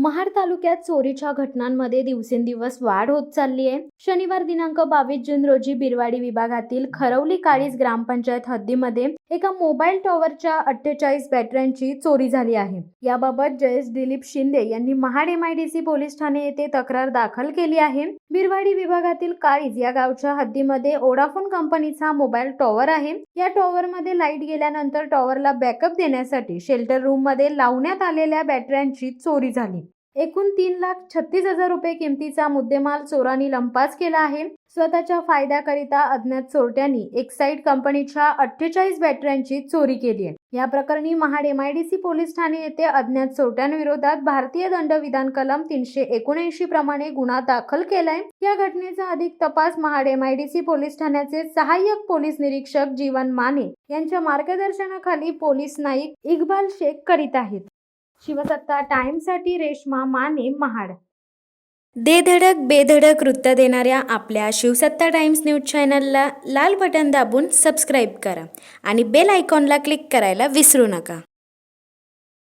महाड तालुक्यात चोरीच्या घटनांमध्ये दिवसेंदिवस वाढ होत चालली आहे। शनिवार दिनांक 22 जून रोजी बिरवाडी विभागातील खरवली काळीज ग्रामपंचायत हद्दीमध्ये एका मोबाईल टॉवरच्या 48 बॅटऱ्यांची चोरी झाली आहे। याबाबत जयेश दिलीप शिंदे यांनी महाड MIDC पोलीस ठाणे येथे तक्रार दाखल केली आहे। बिरवाडी विभागातील काळीज या गावच्या हद्दीमध्ये वोडाफोन कंपनीचा मोबाईल टॉवर आहे। या टॉवरमध्ये लाईट गेल्यानंतर टॉवरला बॅकअप देण्यासाठी शेल्टर रूम मध्ये लावण्यात आलेल्या बॅटऱ्यांची चोरी झाली। एकूण 3,36,000 रुपये किमतीचा मुद्देमाल चोरांनी लंपास केला आहे। स्वतःच्या फायद्याकरिता अज्ञात चोरट्यांनी एक्साइड कंपनीच्या 48 बॅटऱ्यांची चोरी केली आहे। या प्रकरणी महाड MIDC पोलीस ठाणे येथे अज्ञात चोरट्यांविरोधात भारतीय दंडविधान कलम 379 प्रमाणे गुन्हा दाखल केलाय। या घटनेचा अधिक तपास महाड MIDC पोलीस ठाण्याचे सहाय्यक पोलीस निरीक्षक जीवन माने यांच्या मार्गदर्शनाखाली पोलीस नाईक इक्बाल शेख करीत आहेत। शिवसत्ता टाइम्ससाठी रेश्मा माने, महाड। दे धडक बेधडक वृत्त देणाऱ्या आपल्या शिवसत्ता टाइम्स न्यूज चॅनलला लाल बटन दाबून सबस्क्राईब करा आणि बेल आयकॉनला क्लिक करायला विसरू नका।